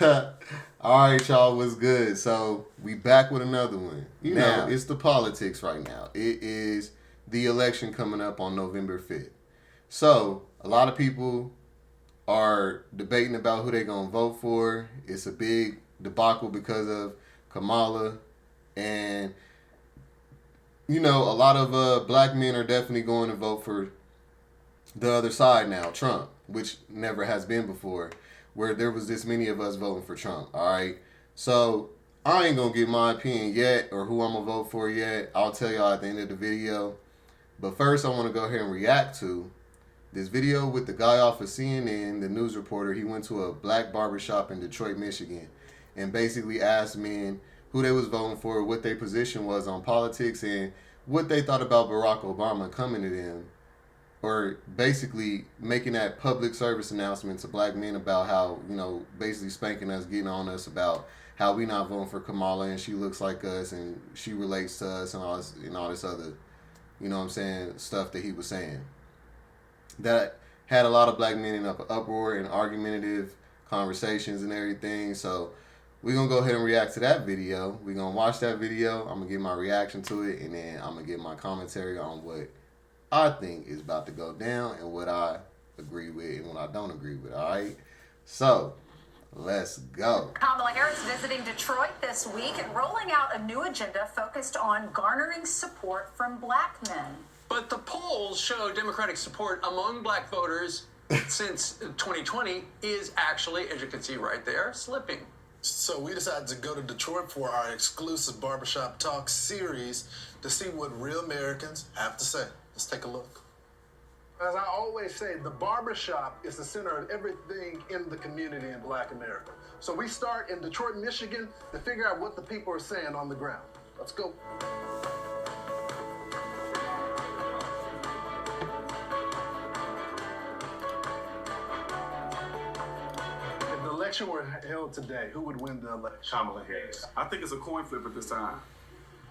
All right, y'all, what's good? So we back with another one. You Now know, it's the politics right now. It is the election coming up on November 5th. So a lot of people are debating about who they're gonna vote for. It's a big debacle because of Kamala, and a lot of black men are definitely going to vote for the other side now, Trump, which never has been before, where there was this many of us voting for Trump. All right, so I ain't gonna give my opinion yet or who I'm gonna vote for yet. I'll tell y'all at the end of the video. But first, I want to go ahead and react to this video with the guy off of CNN, the news reporter. He went to a black barbershop in Detroit, Michigan, and basically asked men who they was voting for, what their position was on politics, and what they thought about Barack Obama coming to them, or basically making that public service announcement to black men about how, basically spanking us, getting on us about how we not voting for Kamala and she looks like us and she relates to us and all this other, stuff that he was saying. That had a lot of black men in an uproar and argumentative conversations and everything. So we're gonna go ahead and react to that video. We're gonna watch that video. I'm gonna give my reaction to it, and then I'm gonna give my commentary on what I think is about to go down and what I agree with and what I don't agree with. All right. So let's go. Kamala Harris visiting Detroit this week and rolling out a new agenda focused on garnering support from black men. But the polls show Democratic support among black voters since 2020 is actually, as you can see right there, slipping. So we decided to go to Detroit for our exclusive Barbershop Talk series to see what real Americans have to say. Let's take a look. As I always say, the barbershop is the center of everything in the community in Black America. So we start in Detroit, Michigan to figure out what the people are saying on the ground. Let's go. If the election were held today, who would win the election? Kamala Harris. I think it's a coin flip at this time.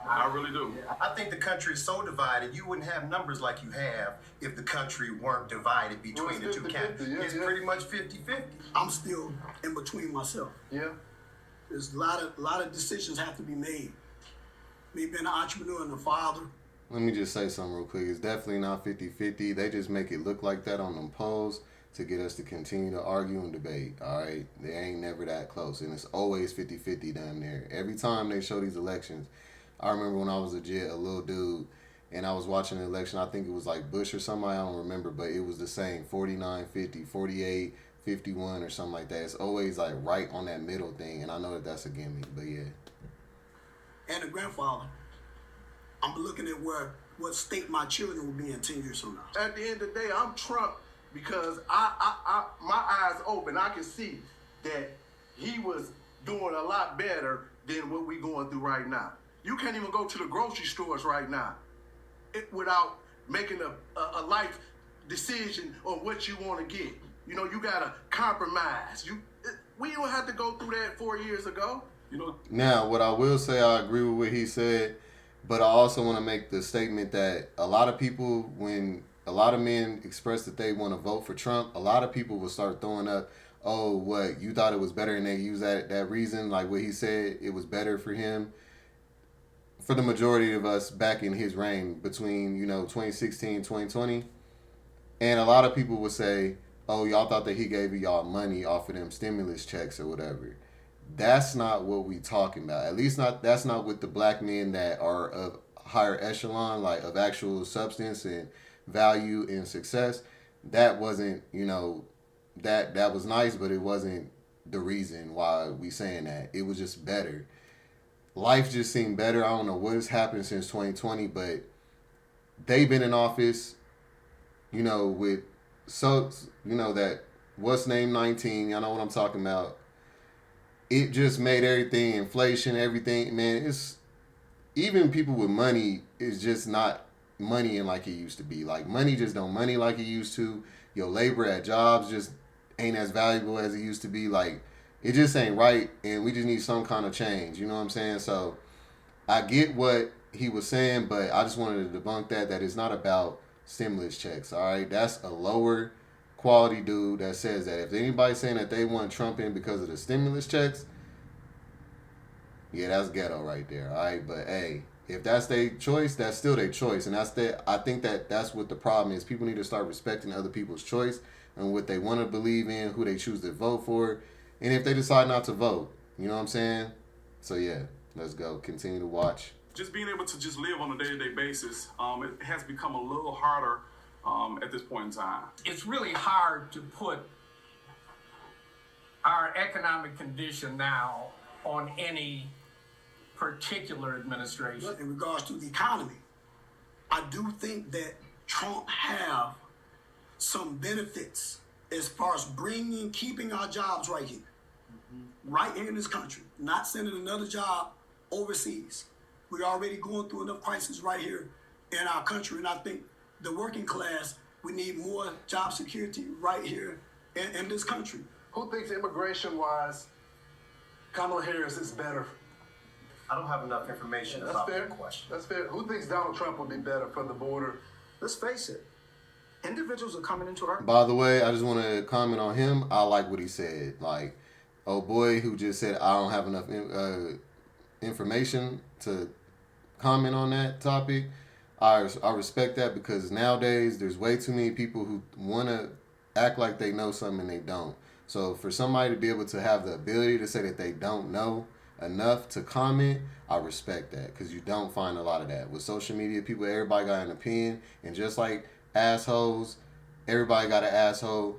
I really do. I think the country is so divided, you wouldn't have numbers like you have if the country weren't divided between the two candidates. It's pretty much 50-50. I'm still in between myself. Yeah. There's a lot of decisions have to be made. Me being an entrepreneur and a father. Let me just say something real quick. It's definitely not 50-50. They just make it look like that on them polls to get us to continue to argue and debate. All right? They ain't never that close. And it's always 50-50 down there. Every time they show these elections, I remember when I was a little dude, and I was watching the election. I think it was like Bush or somebody. I don't remember, but it was the same 49-50, 48-51 or something like that. It's always like right on that middle thing, and I know that that's a gimmick, but yeah. And a grandfather, I'm looking at what state my children will be in 10 years from now. At the end of the day, I'm Trump because I my eyes open. I can see that he was doing a lot better than what we're going through right now. You can't even go to the grocery stores right now without making a life decision on what you want to get. You got to compromise. We don't have to go through that 4 years ago. Now, what I will say, I agree with what he said, but I also want to make the statement that a lot of people, when a lot of men express that they want to vote for Trump, a lot of people will start throwing up, oh, what, you thought it was better, and they use that reason, like what he said, it was better for him. For the majority of us back in his reign between, 2016, 2020. And a lot of people would say, oh, y'all thought that he gave y'all money off of them stimulus checks or whatever. That's not what we talking about. At least that's not with the black men that are of higher echelon, like of actual substance and value and success. That wasn't, that was nice, but it wasn't the reason why we saying that. It was just better. Life just seemed better. I don't know what has happened since 2020, but they've been in office, with that what's name 19. Y'all know what I'm talking about. It just made everything, inflation, everything, man. It's even people with money is just not moneying like it used to be. Like money just don't money like it used to. Your labor at jobs just ain't as valuable as it used to be. Like, it just ain't right, and we just need some kind of change. You know what I'm saying? So I get what he was saying, but I just wanted to debunk that it's not about stimulus checks, all right? That's a lower quality dude that says that. If anybody's saying that they want Trump in because of the stimulus checks, yeah, that's ghetto right there. All right, but hey, if that's their choice, that's still their choice, and I think that's what the problem is. People need to start respecting other people's choice and what they want to believe in, who they choose to vote for, and if they decide not to vote, you know what I'm saying? So yeah, let's go. Continue to watch. Just being able to just live on a day-to-day basis, it has become a little harder at this point in time. It's really hard to put our economic condition now on any particular administration. In regards to the economy, I do think that Trump have some benefits as far as keeping our jobs right here, right here in this country, not sending another job overseas. We're already going through enough crisis right here in our country, and I think the working class, we need more job security right here in this country. Who thinks immigration-wise, Kamala Harris is better? I don't have enough information That's about fair. that question. That's fair. Who thinks Donald Trump would be better for the border? Let's face it, individuals are coming into our... By the way, I just want to comment on him. I like what he said. Like, oh boy, who just said I don't have enough information to comment on that topic. I respect that, because nowadays there's way too many people who want to act like they know something and they don't. So for somebody to be able to have the ability to say that they don't know enough to comment, I respect that, because you don't find a lot of that. With social media, people, everybody got an opinion, and just like assholes, everybody got an asshole,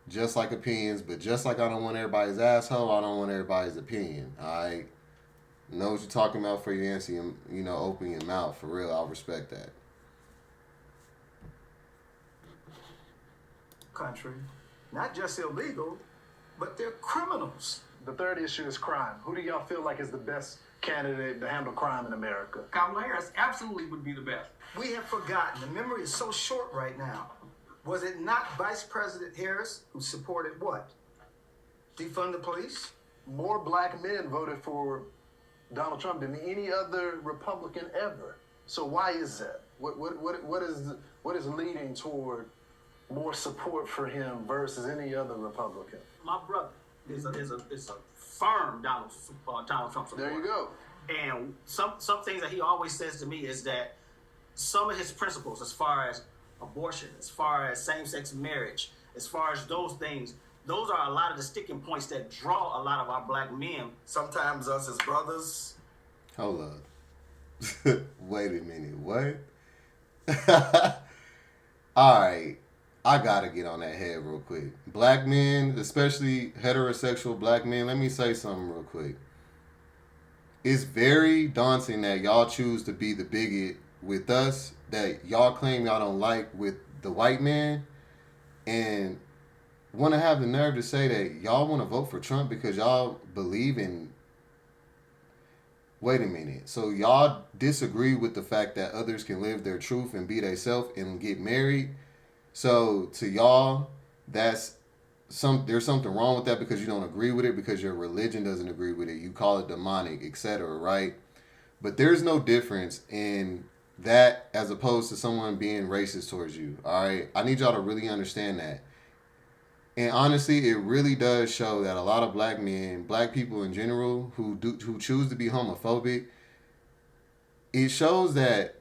just like opinions, but just like I don't want everybody's asshole, I don't want everybody's opinion. Alright? Know what you're talking about for your answer, open your mouth. For real, I respect that. country, not just illegal, but they're criminals. The third issue is crime. Who do y'all feel like is the best candidate to handle crime in America? Kamala Harris absolutely would be the best. We have forgotten. The memory is so short right now. Was it not Vice President Harris who supported what? Defund the police? More black men voted for Donald Trump than any other Republican ever. So why is that? What is leading toward more support for him versus any other Republican? My brother is a firm Donald Trump supporter. There you go. And some things that he always says to me is that some of his principles, as far as abortion, as far as same-sex marriage, as far as those things, those are a lot of the sticking points that draw a lot of our black men. Sometimes us as brothers. Hold up. Wait a minute. What? All right. I gotta get on that head real quick. Black men, especially heterosexual black men, let me say something real quick. It's very daunting that y'all choose to be the bigot with us, that y'all claim y'all don't like with the white man, and want to have the nerve to say that y'all want to vote for Trump because y'all believe in... Wait a minute. So y'all disagree with the fact that others can live their truth and be themselves and get married? So to y'all, there's something wrong with that because you don't agree with it, because your religion doesn't agree with it. You call it demonic, etc., right? But there's no difference in that as opposed to someone being racist towards you, all right? I need y'all to really understand that. And honestly, it really does show that a lot of black men, black people in general, who choose to be homophobic, it shows that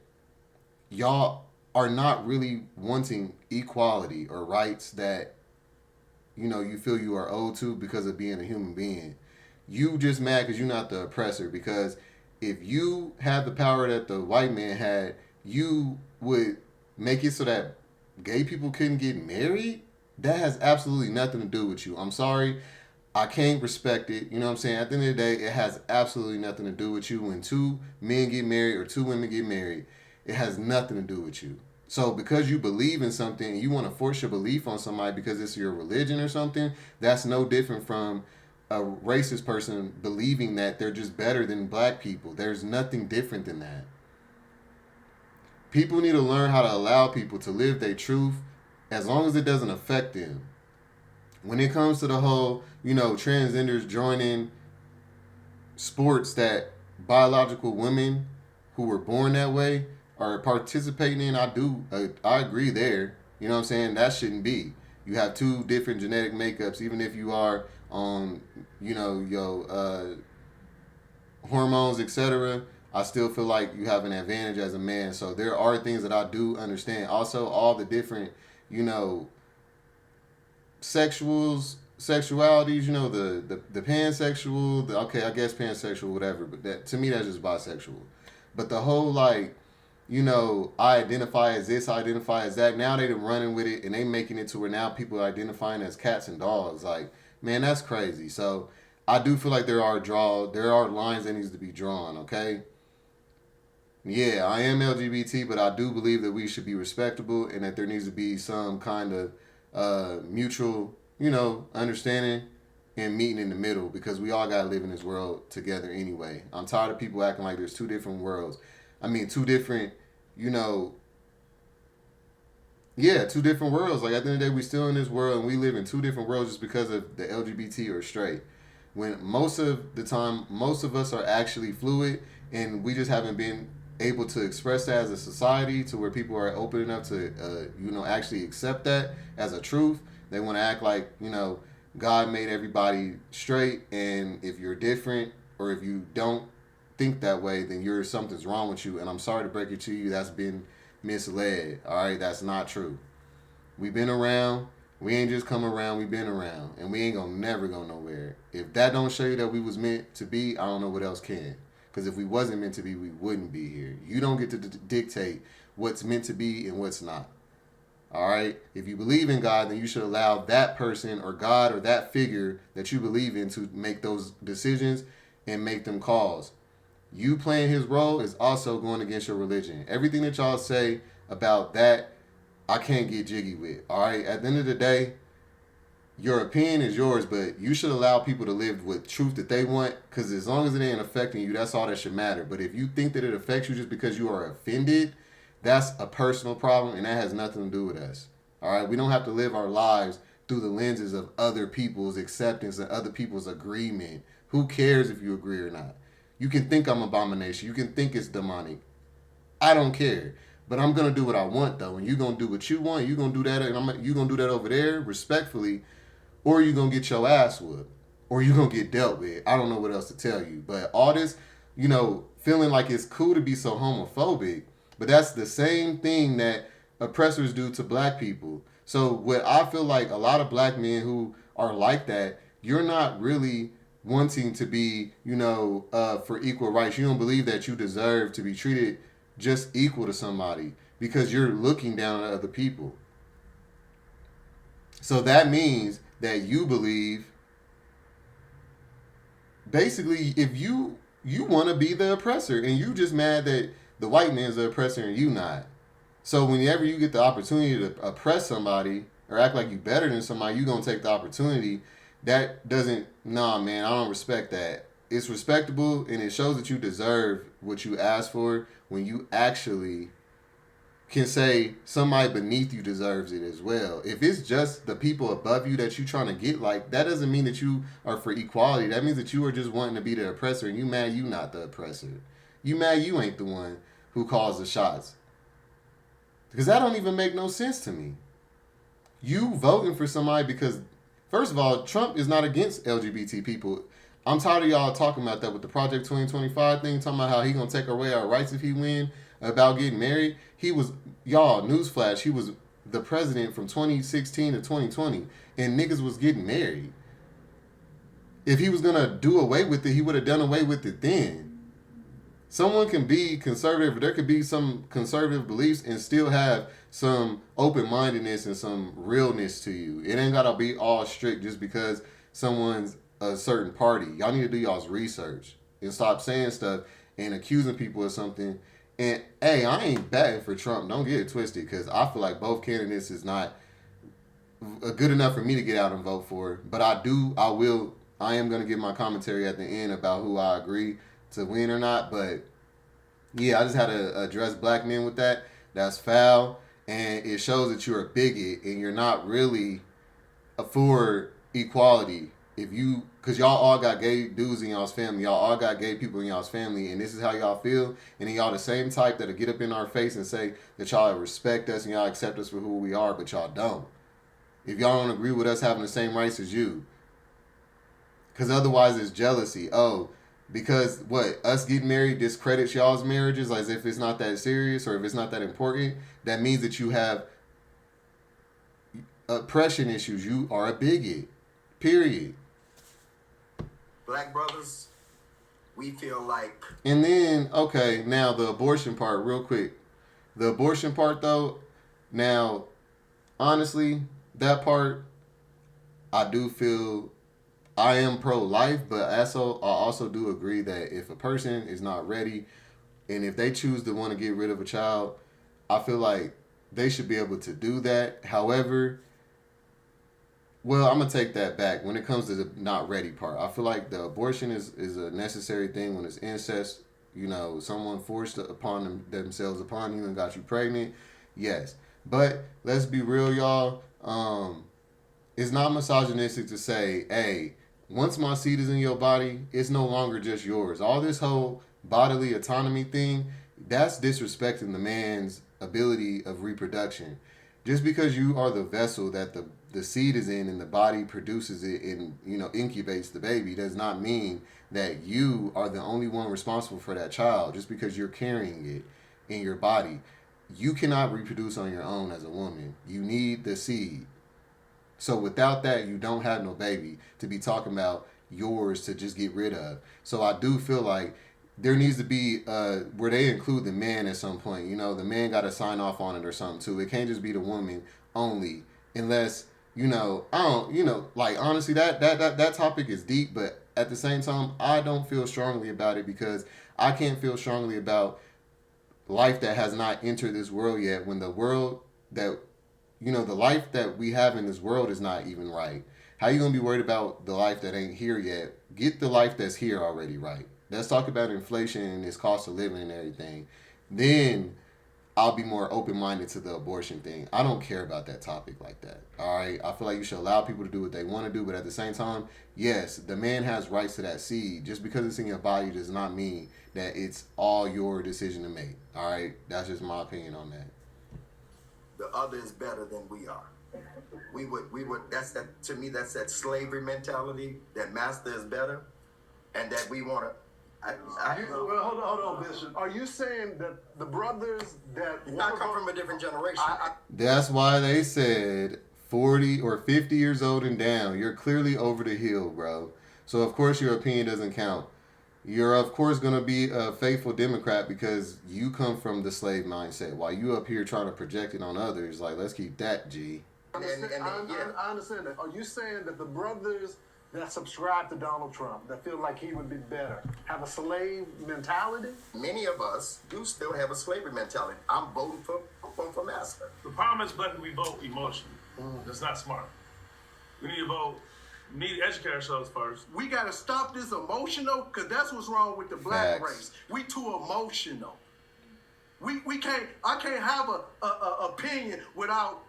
y'all are not really wanting equality or rights that, you feel you are owed to because of being a human being. You just mad because you're not the oppressor, because if you had the power that the white man had, you would make it so that gay people couldn't get married. That has absolutely nothing to do with you. I'm sorry. I can't respect it. You know what I'm saying? At the end of the day, it has absolutely nothing to do with you. When two men get married or two women get married, it has nothing to do with you. So because you believe in something and you want to force your belief on somebody because it's your religion or something, that's no different from a racist person believing that they're just better than black people. There's nothing different than that. People need to learn how to allow people to live their truth as long as it doesn't affect them. When it comes to the whole, transgenders joining sports that biological women who were born that way are participating in, I agree there. You know what I'm saying? That shouldn't be. You have two different genetic makeups, even if you are on, your hormones, etc. I still feel like you have an advantage as a man. So there are things that I do understand. Also, all the different, sexualities, the pansexual, okay, I guess pansexual, whatever, but that to me that's just bisexual. But the whole I identify as this, I identify as that. Now they're running with it and they making it to where now people are identifying as cats and dogs. Like, man, that's crazy. So I do feel like there are lines that needs to be drawn, okay? Yeah, I am LGBT, but I do believe that we should be respectable and that there needs to be some kind of mutual, understanding and meeting in the middle, because we all gotta live in this world together anyway. I'm tired of people acting like there's two different worlds. I mean, two different worlds. Like, at the end of the day, we still in this world and we live in two different worlds just because of the LGBT or straight. When most of the time, most of us are actually fluid and we just haven't been able to express that as a society to where people are open enough to, actually accept that as a truth. They want to act like, God made everybody straight, and if you're different or if you don't think that way, then something's wrong with you. And I'm sorry to break it to you, that's been misled. All right, that's not true. We've been around. We ain't just come around. We've been around, and we ain't gonna never go nowhere. If that don't show you that we was meant to be, I don't know what else can. Because if we wasn't meant to be, we wouldn't be here. You don't get to dictate what's meant to be and what's not. All right? If you believe in God, then you should allow that person or God or that figure that you believe in to make those decisions and make them calls. You playing his role is also going against your religion. Everything that y'all say about that, I can't get jiggy with. All right? At the end of the day, your opinion is yours, but you should allow people to live with truth that they want, because as long as it ain't affecting you, that's all that should matter. But if you think that it affects you just because you are offended, that's a personal problem, and that has nothing to do with us. All right? We don't have to live our lives through the lenses of other people's acceptance and other people's agreement. Who cares if you agree or not? You can think I'm abomination. You can think it's demonic. I don't care. But I'm going to do what I want, though. And you're going to do what you want. You're going to do that, and you're going to do that over there respectfully, or you're going to get your ass whooped, or you're going to get dealt with. I don't know what else to tell you. But all this, feeling like it's cool to be so homophobic, but that's the same thing that oppressors do to black people. So what I feel like a lot of black men who are like that, you're not really wanting to be, for equal rights. You don't believe that you deserve to be treated just equal to somebody because you're looking down at other people. So that means that you believe, basically, if you want to be the oppressor and you just mad that the white man's the oppressor and you not. So whenever you get the opportunity to oppress somebody or act like you better than somebody, you going to take the opportunity. That doesn't, nah, man, I don't respect that. It's respectable and it shows that you deserve what you asked for when you actually can say somebody beneath you deserves it as well. If it's just the people above you that you trying to get, like, that doesn't mean that you are for equality. That means that you are just wanting to be the oppressor and you mad you not the oppressor. You mad you ain't the one who calls the shots. Because that don't even make no sense to me. You voting for somebody because, first of all, Trump is not against LGBT people. I'm tired of y'all talking about that with the Project 2025 thing, talking about how he gonna take away our rights if he win, about getting married. He was, y'all, newsflash, he was the president from 2016 to 2020, and niggas was getting married. If he was gonna do away with it, he would have done away with it then. Someone can be conservative, there could be some conservative beliefs and still have some open-mindedness and some realness to you. It ain't gotta be all strict just because someone's a certain party. Y'all need to do y'all's research and stop saying stuff and accusing people of something. And hey, I ain't batting for Trump. Don't get it twisted, because I feel like both candidates is not good enough for me to get out and vote for. But I am going to give my commentary at the end about who I agree to win or not. But yeah, I just had to address black men with that. That's foul. And it shows that you're a bigot and you're not really for equality. Because y'all all got gay dudes in y'all's family. Y'all all got gay people in y'all's family. And this is how y'all feel. And then y'all the same type that'll get up in our face and say that y'all respect us and y'all accept us for who we are, but y'all don't. if y'all don't agree with us having the same rights as you. Because otherwise it's jealousy. Oh, because what? Us getting married discredits y'all's marriages as if it's not that serious or if it's not that important. That means that you have oppression issues. You are a bigot. Period. Black brothers, we feel like. And then, okay, now the abortion part, real quick. The abortion part, though, now, honestly, that part, I do feel I am pro-life, but I also do agree that if a person is not ready and if they choose to want to get rid of a child, I feel like they should be able to do that. However, well, I'm going to take that back. When it comes to the not ready part, I feel like the abortion is a necessary thing when it's incest. You know, someone forced themselves upon you and got you pregnant. Yes. But let's be real, y'all. It's not misogynistic to say, hey, once my seed is in your body, it's no longer just yours. All this whole bodily autonomy thing, that's disrespecting the man's ability of reproduction. Just because you are the vessel that the seed is in and the body produces it and, you know, incubates the baby does not mean that you are the only one responsible for that child. Just because you're carrying it in your body, you cannot reproduce on your own as a woman. You need the seed. So without that, you don't have no baby to be talking about yours to just get rid of. So I do feel like there needs to be where they include the man at some point. You know, the man got to sign off on it or something too. It can't just be the woman only, unless, you know, I don't, you know, like honestly, that topic is deep, but at the same time, I don't feel strongly about it because I can't feel strongly about life that has not entered this world yet when the world that, you know, the life that we have in this world is not even right. How you going to be worried about the life that ain't here yet? Get the life that's here already right. Let's talk about inflation and its cost of living and everything. Then I'll be more open-minded to the abortion thing. I don't care about that topic like that. All right? I feel like you should allow people to do what they want to do, but at the same time, yes, the man has rights to that seed. Just because it's in your body does not mean that it's all your decision to make. All right? That's just my opinion on that. The other is better than we are. We would, that's that, to me, that's that slavery mentality, that master is better, and that we want to, well, hold on, Bishop. Are you saying that the brothers that I come from a different generation? That's why they said 40 or 50 years old and down. You're clearly over the hill, bro. So, of course, your opinion doesn't count. You're, of course, going to be a faithful Democrat because you come from the slave mindset. While you up here trying to project it on others, like, let's keep that, G. I understand that. Are you saying that the brothers that subscribe to Donald Trump, that feel like he would be better, have a slave mentality? Many of us do still have a slavery mentality. I'm voting for master. The problem is, but we vote emotionally. That's not smart. We need to vote. We need to educate ourselves first. We got to stop this emotional, because that's what's wrong with the black race. We too emotional. We can't. I can't have a opinion without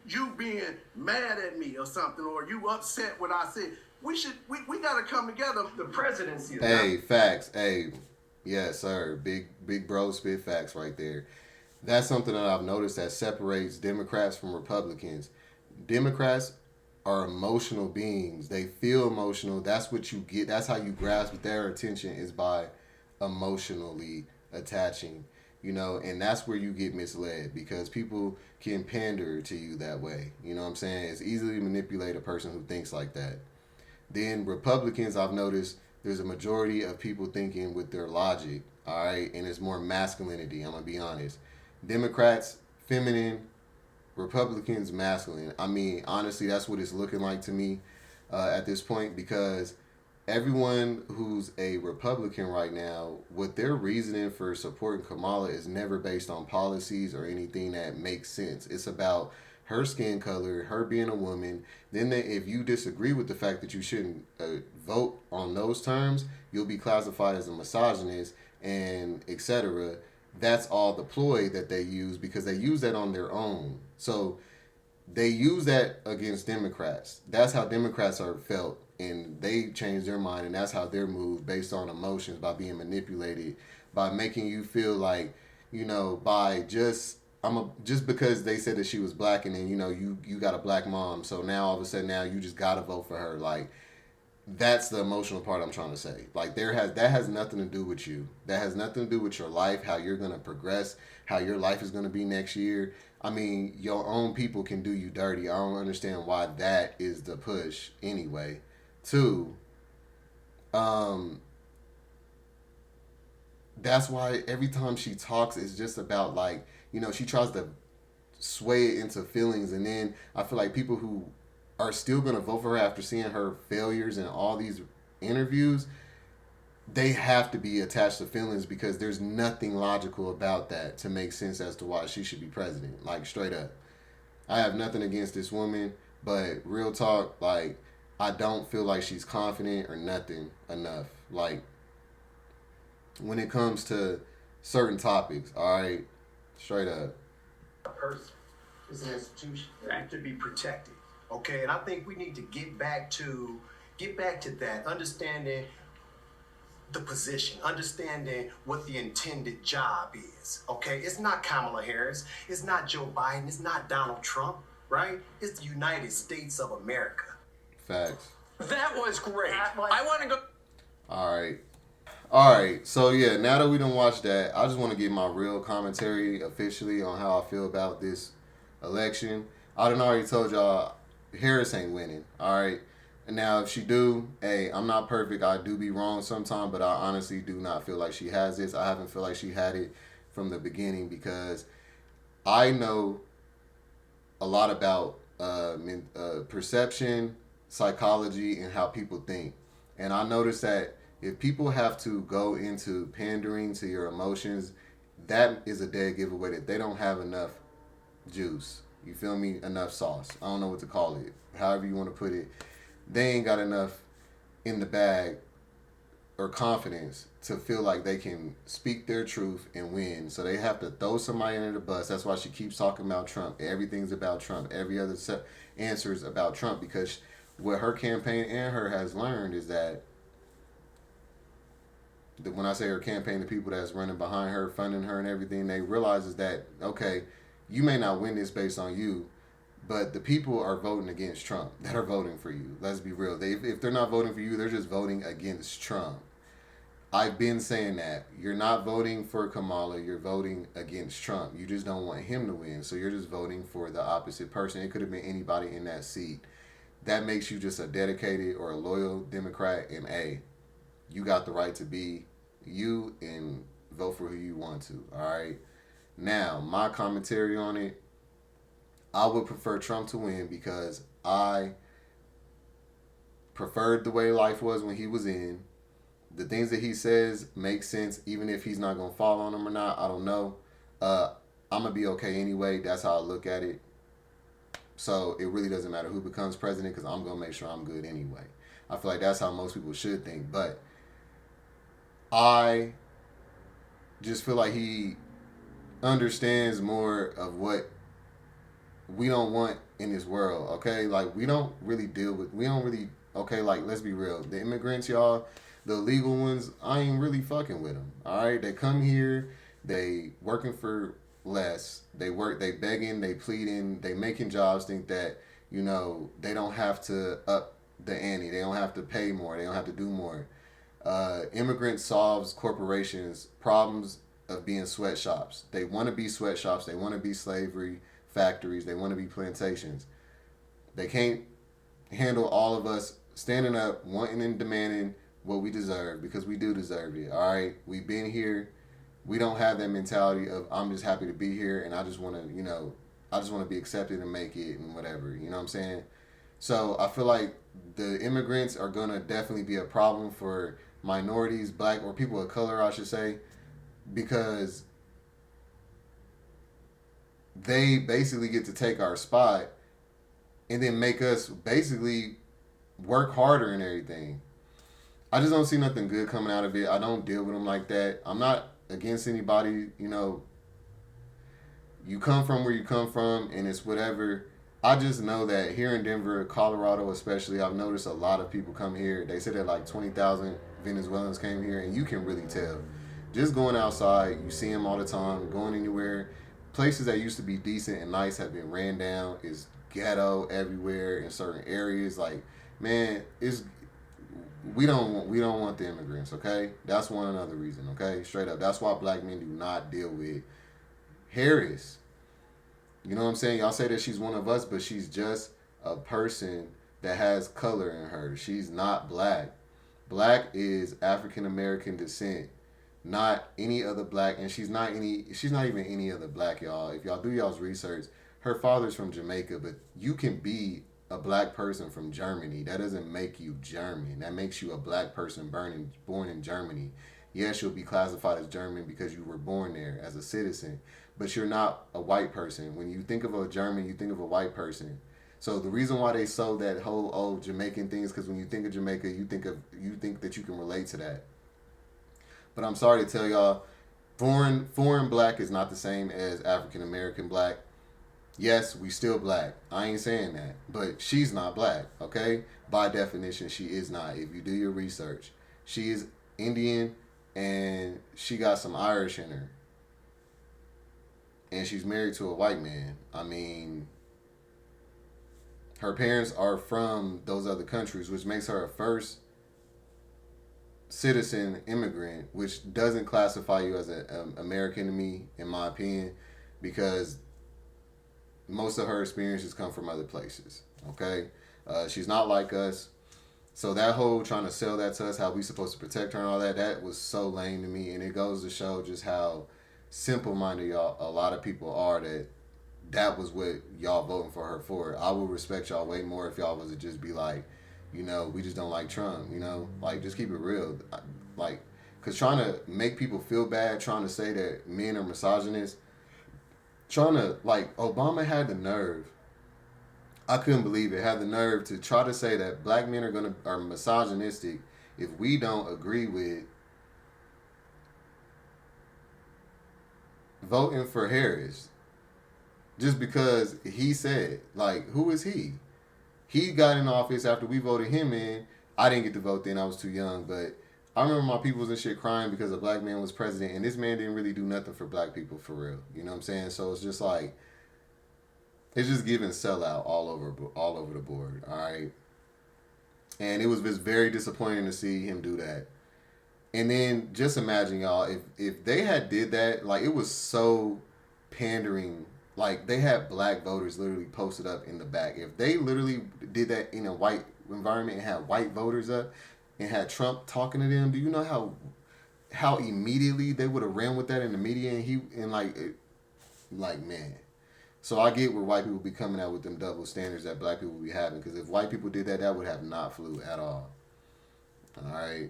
you being mad at me or something, or you upset when I said. We got to come together. The presidency. Hey, facts. Hey, yes, sir. Big bro spit facts right there. That's something that I've noticed that separates Democrats from Republicans. Democrats are emotional beings. They feel emotional. That's what you get. That's how you grasp their attention, is by emotionally attaching. You know, and that's where you get misled, because people can pander to you that way. You know what I'm saying? It's easily to manipulate a person who thinks like that. Then Republicans, I've noticed there's a majority of people thinking with their logic, all right? And it's more masculinity, I'm going to be honest. Democrats, feminine. Republicans, masculine. I mean, honestly, that's what it's looking like to me at this point, because everyone who's a Republican right now, what their reasoning for supporting Kamala is never based on policies or anything that makes sense. It's about her skin color, her being a woman. Then if you disagree with the fact that you shouldn't vote on those terms, you'll be classified as a misogynist and etc. That's all the ploy that they use, because they use that on their own. So they use that against Democrats. That's how Democrats are felt, and they change their mind, and that's how they're moved, based on emotions, by being manipulated, by making you feel like, you know, by just just because they said that she was black and then you got a black mom, so now all of a sudden now you just gotta vote for her. Like, that's the emotional part I'm trying to say. Like, that has nothing to do with you. That has nothing to do with your life, how you're gonna progress, how your life is gonna be next year. I mean, your own people can do you dirty. I don't understand why that is the push anyway. Two, that's why every time she talks, it's just about, like, she tries to sway it into feelings, and then I feel like people who are still going to vote for her after seeing her failures in all these interviews, they have to be attached to feelings, because there's nothing logical about that to make sense as to why she should be president. Like, straight up. I have nothing against this woman, but real talk, like, I don't feel like she's confident or nothing enough. Like, when it comes to certain topics, all right, straight up. A person is an institution that to be protected. Okay, and I think we need to get back to that, understanding the position, understanding what the intended job is. Okay, it's not Kamala Harris, it's not Joe Biden, it's not Donald Trump, right? It's the United States of America. Facts. That was great. I want to go. All right. So yeah, now that we done watched that, I just want to give my real commentary officially on how I feel about this election. I done already told y'all Harris ain't winning. All right. And now if she do, hey, I'm not perfect. I do be wrong sometimes, but I honestly do not feel like she has this. I haven't feel like she had it from the beginning, because I know a lot about perception, psychology, and how people think. And I noticed that if people have to go into pandering to your emotions, that is a dead giveaway that they don't have enough juice. You feel me? Enough sauce. I don't know what to call it. However you want to put it. They ain't got enough in the bag or confidence to feel like they can speak their truth and win. So they have to throw somebody under the bus. That's why she keeps talking about Trump. Everything's about Trump. Every other answer is about Trump, because what her campaign and her has learned is that when I say her campaign, the people that's running behind her, funding her and everything, they realize is that, okay, you may not win this based on you, but the people are voting against Trump that are voting for you. Let's be real. If they're not voting for you, they're just voting against Trump. I've been saying that. You're not voting for Kamala. You're voting against Trump. You just don't want him to win. So you're just voting for the opposite person. It could have been anybody in that seat. That makes you just a dedicated or a loyal Democrat. And A, you got the right to be you and vote for who you want to. All right. Now, my commentary on it, I would prefer Trump to win, because I preferred the way life was when he was in. The things that he says make sense, even if he's not going to fall on them or not. I don't know. I'm going to be okay anyway. That's how I look at it. So it really doesn't matter who becomes president, because I'm going to make sure I'm good anyway. I feel like that's how most people should think. But I just feel like he understands more of what we don't want in this world, okay? Like, we don't really, okay, like, let's be real. The immigrants, y'all, the illegal ones, I ain't really fucking with them, all right? They come here, they working for less, they begging, they pleading, they making jobs, think that, they don't have to up the ante, they don't have to pay more, they don't have to do more. Immigrants solves corporations' problems of being sweatshops. They want to be sweatshops, they want to be slavery factories, they want to be plantations. They can't handle all of us standing up, wanting and demanding what we deserve, because we do deserve it. All right, we've been here. We don't have that mentality of I'm just happy to be here and I just want to, I just want to be accepted and make it and whatever. You know what I'm saying? So I feel like the immigrants are gonna definitely be a problem for minorities, black or people of color, I should say, because they basically get to take our spot and then make us basically work harder and everything. I just don't see nothing good coming out of it. I don't deal with them like that. I'm not against anybody, you come from where you come from and it's whatever. I just know that here in Denver, Colorado especially, I've noticed a lot of people come here. They said that like 20,000 Venezuelans came here, and you can really tell. Just going outside, you see them all the time, going anywhere. places that used to be decent and nice have been ran down. It's ghetto everywhere in certain areas. Like, man, we don't want the immigrants, okay? That's one another reason, okay? Straight up. That's why black men do not deal with Harris. You know what I'm saying? Y'all say that she's one of us, but she's just a person that has color in her. She's not black. Black is African American descent, not any other black, and she's not even any other black, y'all. If y'all do y'all's research, her father's from Jamaica, but you can be a black person from Germany. That doesn't make you German. That makes you a black person born in Germany. Yes, you'll be classified as German because you were born there as a citizen, but you're not a white person. When you think of a German, you think of a white person. So the reason why they sold that whole old Jamaican thing is because when you think of Jamaica, you think that you can relate to that. But I'm sorry to tell y'all, foreign black is not the same as African American black. Yes, we still black. I ain't saying that. But she's not black, okay? By definition, she is not. If you do your research, she is Indian and she got some Irish in her. And she's married to a white man. I mean, her parents are from those other countries, which makes her a first citizen immigrant, which doesn't classify you as an American to me, in my opinion, because most of her experiences come from other places, okay? She's not like us. So that whole trying to sell that to us, how we supposed to protect her and all that, that was so lame to me. And it goes to show just how simple-minded y'all, a lot of people are, that was what y'all voting for her for. I would respect y'all way more if y'all was to just be like, you know, we just don't like Trump, you know? Like, just keep it real. Like, because trying to make people feel bad, trying to say that men are misogynists, trying to, like, Obama had the nerve, I couldn't believe it, had the nerve to try to say that black men are misogynistic if we don't agree with voting for Harris. Just because he said, like, who is he? He got in office after we voted him in. I didn't get to vote then, I was too young, but I remember my peoples and shit crying because a black man was president, and this man didn't really do nothing for black people for real. You know what I'm saying? So it's just like, it's just giving sellout all over the board, all right? And it was just very disappointing to see him do that. And then just imagine, y'all, if they had did that, like, it was so pandering. Like, they had black voters literally posted up in the back. If they literally did that in a white environment and had white voters up and had Trump talking to them, do you know how immediately they would have ran with that in the media? And man. So I get where white people be coming out with them double standards that black people be having. Because if white people did that, that would have not flew at all. All right.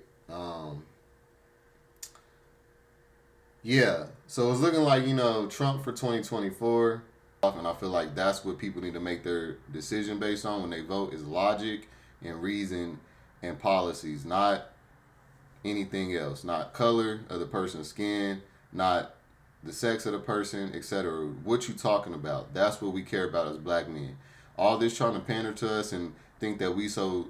Yeah. So it's looking like, Trump for 2024. And I feel like that's what people need to make their decision based on when they vote is logic and reason and policies, not anything else. Not color of the person's skin, not the sex of the person, etc. What you talking about? That's what we care about as black men. All this trying to pander to us and think that we so,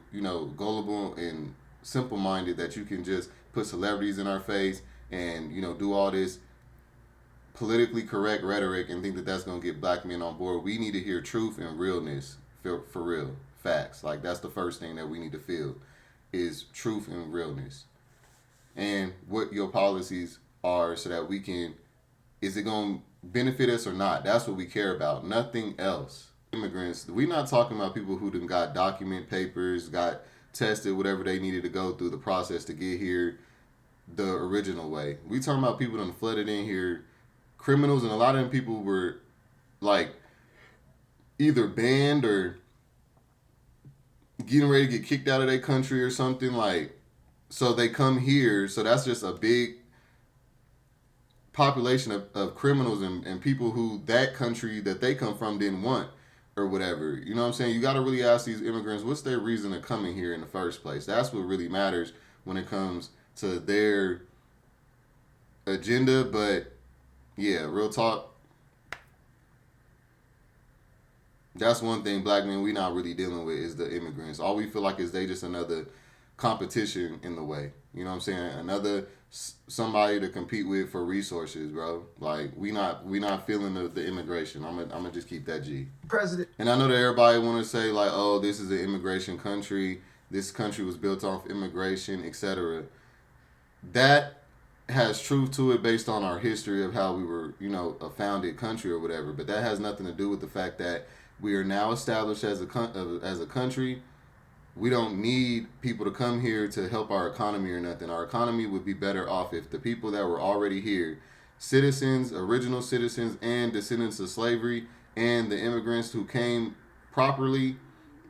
gullible and simple-minded that you can just put celebrities in our face and, do all this politically correct rhetoric and think that that's going to get black men on board. We need to hear truth and realness, for real, facts. Like, that's the first thing that we need to feel is truth and realness. And what your policies are so that we can, is it going to benefit us or not? That's what we care about, nothing else. Immigrants, we're not talking about people who done got document papers, got tested, whatever they needed to go through the process to get here the original way. We talking about people that flooded in here, criminals, and a lot of them people were like either banned or getting ready to get kicked out of their country or something, like, so they come here. So that's just a big population of criminals and people who that country that they come from didn't want or whatever. You know what I'm saying? You got to really ask these immigrants, what's their reason of coming here in the first place? That's what really matters when it comes to their agenda. But yeah, real talk, that's one thing black men we not really dealing with is the immigrants. All we feel like is they just another competition in the way. You know what I'm saying? Another somebody to compete with for resources, bro. Like we not feeling the immigration. I'm gonna just keep that G. President. And I know that everybody want to say like, oh, this is an immigration country. This country was built off immigration, etc. That has truth to it based on our history of how we were, a founded country or whatever. But that has nothing to do with the fact that we are now established as a country. We don't need people to come here to help our economy or nothing. Our economy would be better off if the people that were already here, citizens, original citizens, and descendants of slavery, and the immigrants who came properly,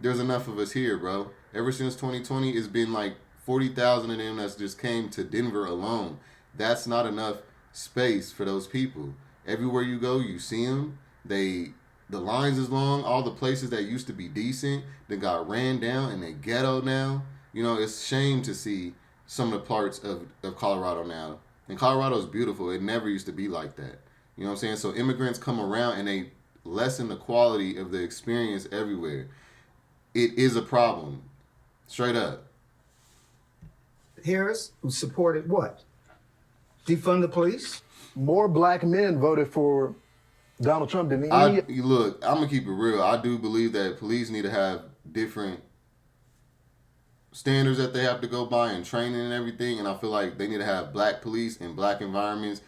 there's enough of us here, bro. Ever since 2020, it's been like 40,000 of them that's just came to Denver alone. That's not enough space for those people. Everywhere you go, you see them. The lines is long. All the places that used to be decent, they got ran down and they ghetto now. It's a shame to see some of the parts of Colorado now. And Colorado is beautiful. It never used to be like that. You know what I'm saying? So immigrants come around and they lessen the quality of the experience everywhere. It is a problem. Straight up. Harris, who supported what? Defund the police? More black men voted for Donald Trump than any. Look, I'm going to keep it real. I do believe that police need to have different standards that they have to go by and training and everything. And I feel like they need to have black police in black environments,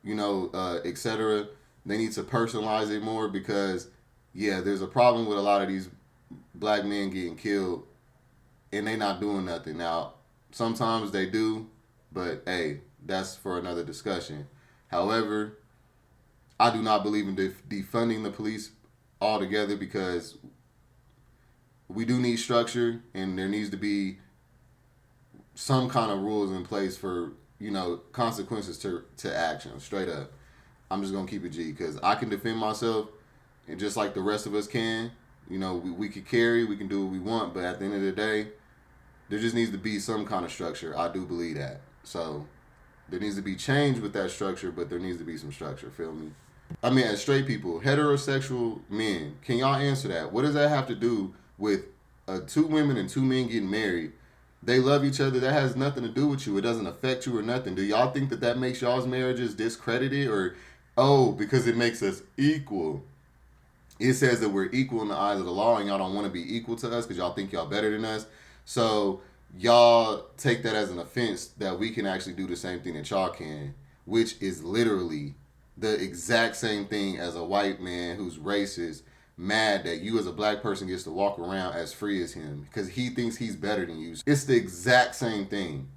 etc. They need to personalize it more because, yeah, there's a problem with a lot of these black men getting killed and they not doing nothing. Now, sometimes they do, but hey, that's for another discussion. However, I do not believe in defunding the police altogether because we do need structure and there needs to be some kind of rules in place for, consequences to action, straight up. I'm just going to keep it G because I can defend myself and just like the rest of us can. We could carry, we can do what we want, but at the end of the day, there just needs to be some kind of structure. I do believe that. So there needs to be change with that structure, but there needs to be some structure, feel me? I mean, as straight people, heterosexual men, can y'all answer that? What does that have to do with 2 women and 2 men getting married? They love each other. That has nothing to do with you. It doesn't affect you or nothing. Do y'all think that makes y'all's marriages discredited or, because it makes us equal? It says that we're equal in the eyes of the law and y'all don't want to be equal to us because y'all think y'all better than us. So y'all take that as an offense that we can actually do the same thing that y'all can, which is literally the exact same thing as a white man who's racist, mad that you as a black person gets to walk around as free as him because he thinks he's better than you. It's the exact same thing.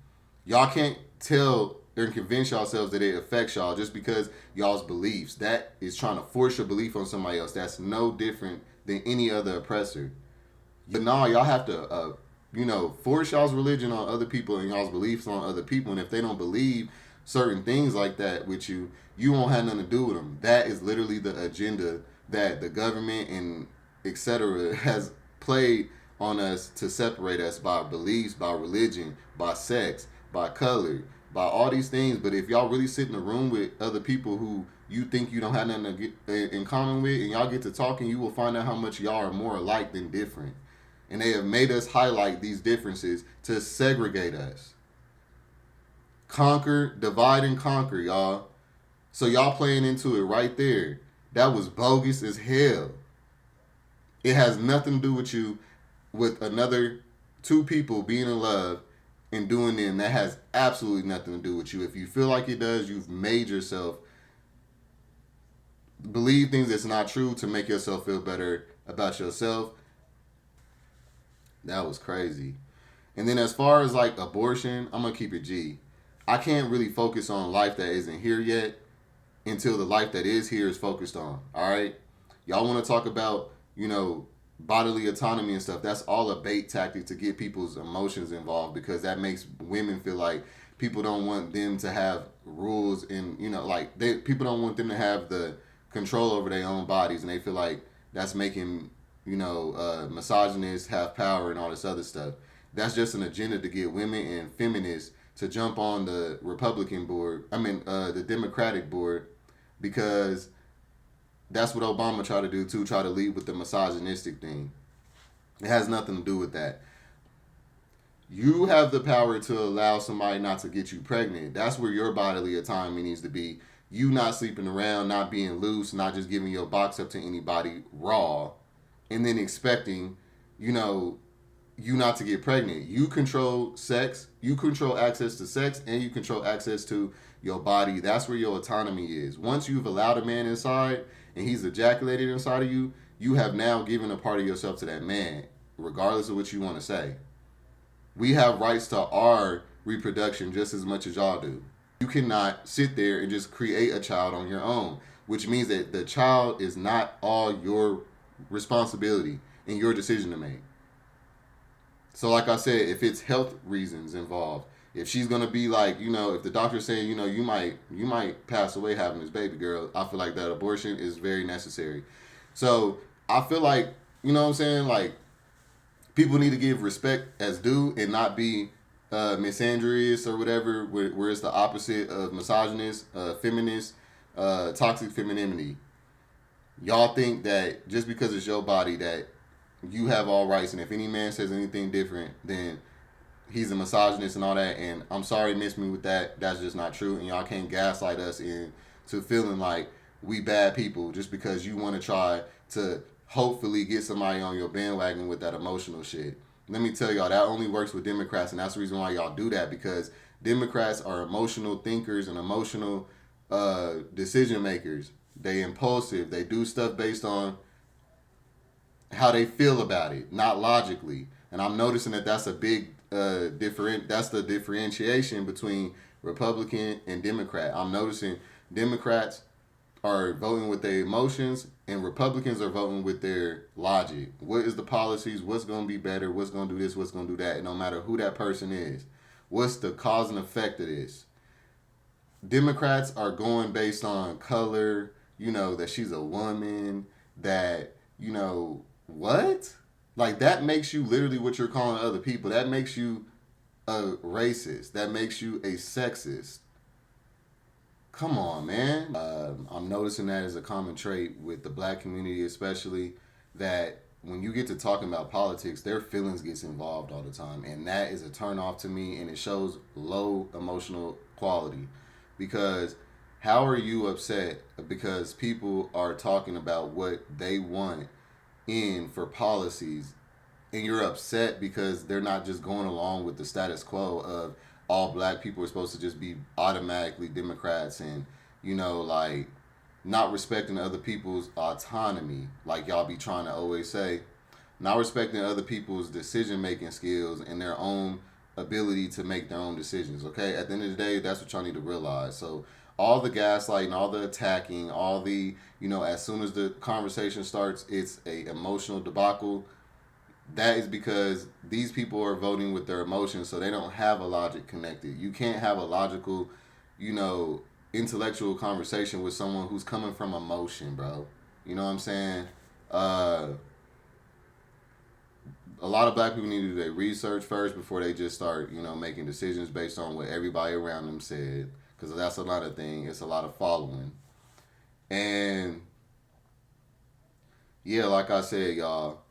Y'all can't tell or convince yourselves that it affects y'all just because y'all's beliefs. That is trying to force your belief on somebody else. That's no different than any other oppressor. But no, y'all have to, force y'all's religion on other people and y'all's beliefs on other people. And if they don't believe certain things like that with you, you won't have nothing to do with them. That is literally the agenda that the government and etc. has played on us to separate us by beliefs, by religion, by sex, by color, by all these things. But if y'all really sit in a room with other people who you think you don't have nothing to get in common with and y'all get to talking, you will find out how much y'all are more alike than different. And they have made us highlight these differences to segregate us. Conquer, divide and conquer, y'all. So y'all playing into it right there. That was bogus as hell. It has nothing to do with you, with another 2 people being in love and doing them. That has absolutely nothing to do with you. If you feel like it does, you've made yourself believe things that's not true to make yourself feel better about yourself. That was crazy. And then as far as like abortion, I'm going to keep it G. I can't really focus on life that isn't here yet until the life that is here is focused on. All right? Y'all want to talk about, bodily autonomy and stuff. That's all a bait tactic to get people's emotions involved because that makes women feel like people don't want them to have rules and, people don't want them to have the control over their own bodies and they feel like that's making, misogynists have power and all this other stuff. That's just an agenda to get women and feminists to jump on the Republican board, the Democratic board, because that's what Obama tried to do too, try to lead with the misogynistic thing. It has nothing to do with that. You have the power to allow somebody not to get you pregnant. That's where your bodily autonomy needs to be. You not sleeping around, not being loose, not just giving your box up to anybody raw, and then expecting, you know, you not to get pregnant. You control sex, you control access to sex, and you control access to your body. That's where your autonomy is. Once you've allowed a man inside and he's ejaculated inside of you, you have now given a part of yourself to that man, regardless of what you want to say. We have rights to our reproduction just as much as y'all do. You cannot sit there and just create a child on your own, which means that the child is not all your responsibility and your decision to make. So like I said, if it's health reasons involved, if she's gonna be like, you know, if the doctor's saying, you know, you might pass away having this baby girl, I feel like that abortion is very necessary. So I feel like, you know what I'm saying, like, people need to give respect as due and not be misandrous or whatever, where it's the opposite of misogynist, feminist, toxic femininity. Y'all think that just because it's your body that you have all rights, and if any man says anything different, then he's a misogynist and all that. And I'm sorry, miss me with that. That's just not true. And y'all can't gaslight us into feeling like we bad people just because you want to try to hopefully get somebody on your bandwagon with that emotional shit. Let me tell y'all, that only works with Democrats, and that's the reason why y'all do that, because Democrats are emotional thinkers and emotional decision makers. They impulsive. They do stuff based on how they feel about it, not logically. And I'm noticing that that's a big that's the differentiation between Republican and Democrat. I'm noticing Democrats are voting with their emotions and Republicans are voting with their logic. What is the policies? What's going to be better? What's going to do this? What's going to do that? And no matter who that person is. What's the cause and effect of this? Democrats are going based on color, you know, that she's a woman, that, you know, what? Like, that makes you literally what you're calling other people. That makes you a racist. That makes you a sexist. Come on, man. I'm noticing that as a common trait with the black community, especially, that when you get to talking about politics, their feelings gets involved all the time. And that is a turn off to me, and it shows low emotional quality. Because how are you upset because people are talking about what they want in for policies, and you're upset because they're not just going along with the status quo of all black people are supposed to just be automatically Democrats and, you know, like, not respecting other people's autonomy, like y'all be trying to always say, not respecting other people's decision-making skills and their own ability to make their own decisions, okay? At the end of the day, that's what y'all need to realize. So all the gaslighting, all the attacking, all the, you know, as soon as the conversation starts, it's a emotional debacle. That is because these people are voting with their emotions, so they don't have a logic connected. You can't have a logical, you know, intellectual conversation with someone who's coming from emotion, bro. You know what I'm saying? A lot of black people need to do their research first before they just start, you know, making decisions based on what everybody around them said. Because that's another thing. It's a lot of following. And, yeah, like I said, y'all,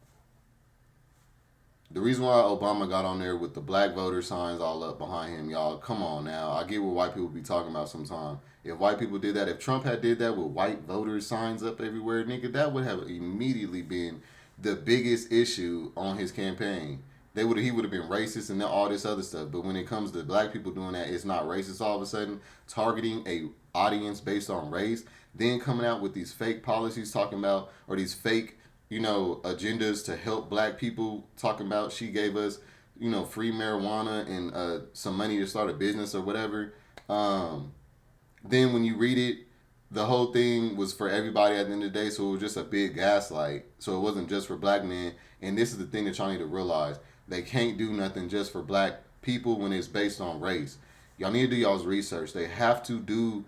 the reason why Obama got on there with the black voter signs all up behind him, y'all, come on now. I get what white people be talking about sometimes. If white people did that, if Trump had did that with white voter signs up everywhere, nigga, that would have immediately been the biggest issue on his campaign. He would have been racist and all this other stuff. But when it comes to black people doing that, it's not racist all of a sudden. Targeting a audience based on race, then coming out with these fake policies talking about, or these fake, you know, agendas to help black people, talking about she gave us, you know, free marijuana and some money to start a business or whatever. Then when you read it, the whole thing was for everybody at the end of the day, so it was just a big gaslight. So it wasn't just for black men. And this is the thing that y'all need to realize. They can't do nothing just for black people when it's based on race. Y'all need to do y'all's research. They have to do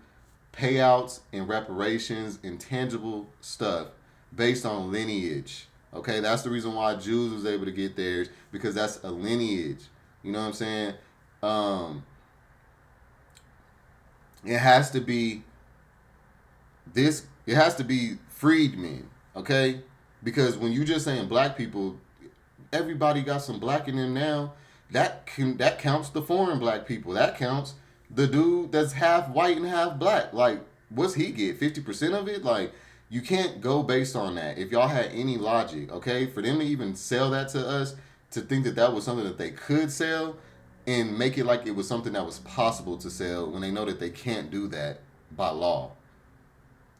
payouts and reparations and tangible stuff based on lineage. Okay, that's the reason why Jews was able to get theirs, because that's a lineage. You know what I'm saying? It has to be it has to be freedmen, okay? Because when you just saying black people, everybody got some black in them now. That counts the foreign black people. That counts the dude that's half white and half black. Like, what's he get? 50% of it? Like, you can't go based on that. If y'all had any logic, okay, for them to even sell that to us, to think that that was something that they could sell and make it like it was something that was possible to sell when they know that they can't do that by law.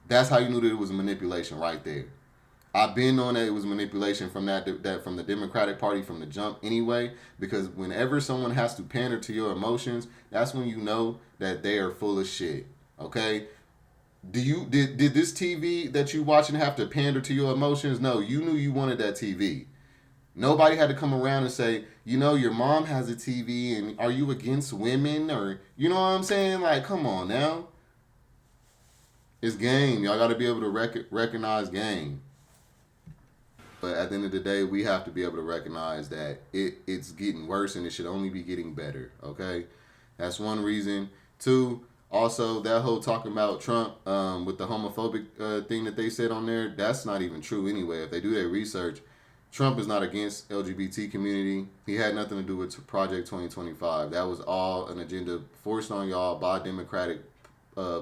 That's how you knew that it was manipulation right there. I've been on that it was manipulation from that from the Democratic Party from the jump anyway, because whenever someone has to pander to your emotions, that's when you know that they are full of shit. Okay? Did this TV that you watching have to pander to your emotions? No, you knew you wanted that TV. Nobody had to come around and say, you know, your mom has a TV and are you against women? Or, you know what I'm saying? Like, come on now. It's game. Y'all got to be able to recognize game. But at the end of the day, we have to be able to recognize that it's getting worse and it should only be getting better, okay? That's one reason. Two, also, that whole talking about Trump with the homophobic thing that they said on there, that's not even true anyway. If they do their research, Trump is not against LGBT community. He had nothing to do with Project 2025. That was all an agenda forced on y'all by Democratic by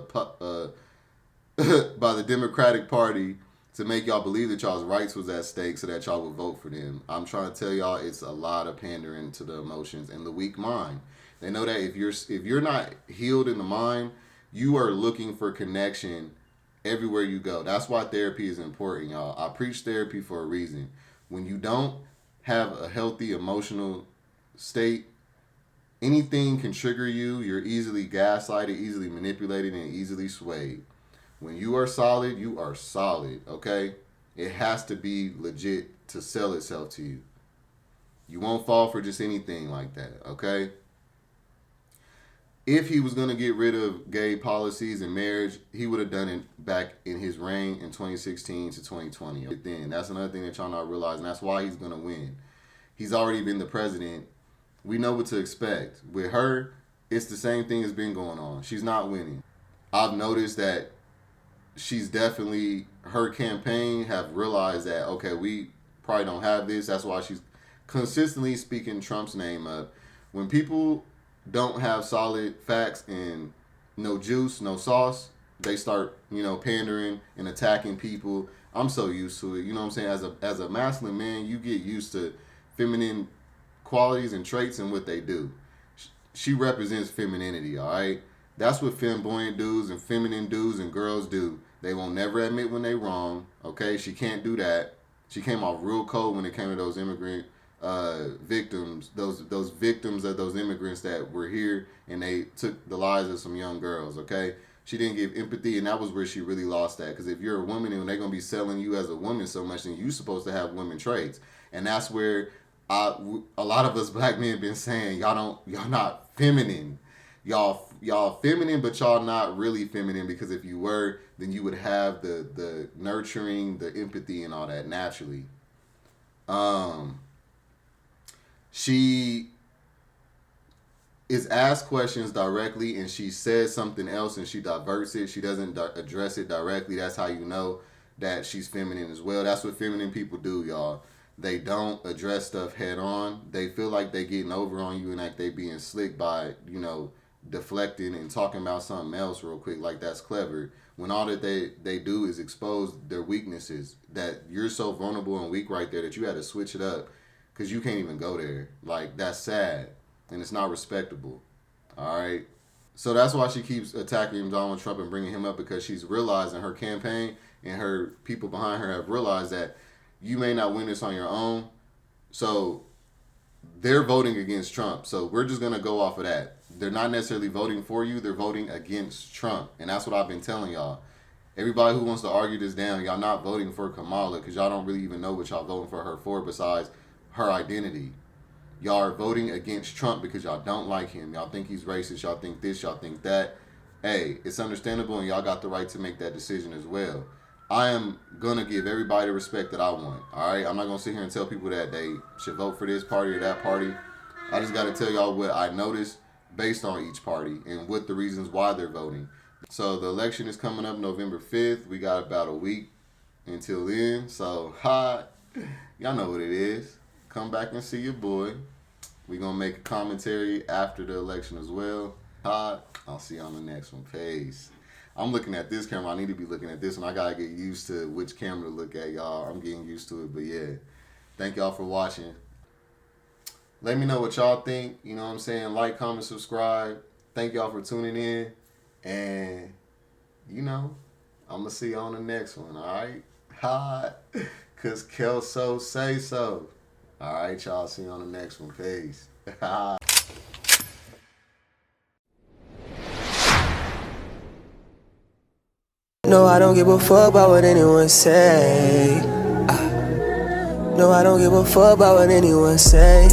the Democratic Party to make y'all believe that y'all's rights was at stake so that y'all would vote for them. I'm trying to tell y'all it's a lot of pandering to the emotions and the weak mind. They know that if you're not healed in the mind, you are looking for connection everywhere you go. That's why therapy is important, y'all. I preach therapy for a reason. When you don't have a healthy emotional state, anything can trigger you. You're easily gaslighted, easily manipulated, and easily swayed. When you are solid, you are solid, okay? It has to be legit to sell itself to you. You won't fall for just anything like that, okay? If he was going to get rid of gay policies and marriage, he would have done it back in his reign in 2016 to 2020. Then that's another thing that y'all not realizing. That's why he's going to win. He's already been the president. We know what to expect. With her, it's the same thing that's been going on. She's not winning. I've noticed that she's definitely, her campaign have realized that, okay, we probably don't have this. That's why she's consistently speaking Trump's name up. When people don't have solid facts and no juice, no sauce, they start, pandering and attacking people. I'm so used to it. You know what I'm saying? As a masculine man, you get used to feminine qualities and traits and what they do. She represents femininity, all right? That's what flamboyant dudes and feminine dudes and girls do. They will never admit when they wrong, okay? She can't do that. She came off real cold when it came to those immigrant victims, those victims of those immigrants that were here and they took the lives of some young girls, okay? She didn't give empathy, and that was where she really lost that. Because if you're a woman and they're going to be selling you as a woman so much, then you're supposed to have women traits. And that's where a lot of us black men been saying, y'all not feminine. Y'all feminine, but y'all not really feminine, because if you were, then you would have the nurturing, the empathy and all that naturally. She is asked questions directly and she says something else and she diverts it. She doesn't address it directly. That's how you know that she's feminine as well. That's what feminine people do, y'all. They don't address stuff head on. They feel like they getting over on you and like they being slick by, deflecting and talking about something else real quick, like that's clever. When all that they do is expose their weaknesses, that you're so vulnerable and weak right there that you had to switch it up because you can't even go there. Like, that's sad and it's not respectable. All right. So that's why she keeps attacking Donald Trump and bringing him up, because she's realizing her campaign and her people behind her have realized that you may not win this on your own. So they're voting against Trump. So we're just going to go off of that. They're not necessarily voting for you. They're voting against Trump. And that's what I've been telling y'all. Everybody who wants to argue this down, y'all not voting for Kamala because y'all don't really even know what y'all voting for her for besides her identity. Y'all are voting against Trump because y'all don't like him. Y'all think he's racist. Y'all think this. Y'all think that. Hey, it's understandable and y'all got the right to make that decision as well. I am going to give everybody the respect that I want. All right? I'm not going to sit here and tell people that they should vote for this party or that party. I just got to tell y'all what I noticed based on each party and what the reasons why they're voting. So the election is coming up November 5th. We got about a week until then. So, y'all know what it is. Come back and see your boy. We're going to make a commentary after the election as well. I'll see you on the next one. Peace. I'm looking at this camera. I need to be looking at this one. I got to get used to which camera to look at, y'all. I'm getting used to it. But yeah, thank y'all for watching. Let me know what y'all think. You know what I'm saying? Like, comment, subscribe. Thank y'all for tuning in. And, you know, I'm going to see you on the next one. All right? Because Kelso say so. All right, y'all. See you on the next one. Peace. No, I don't give a fuck about what anyone say. No, I don't give a fuck about what anyone say.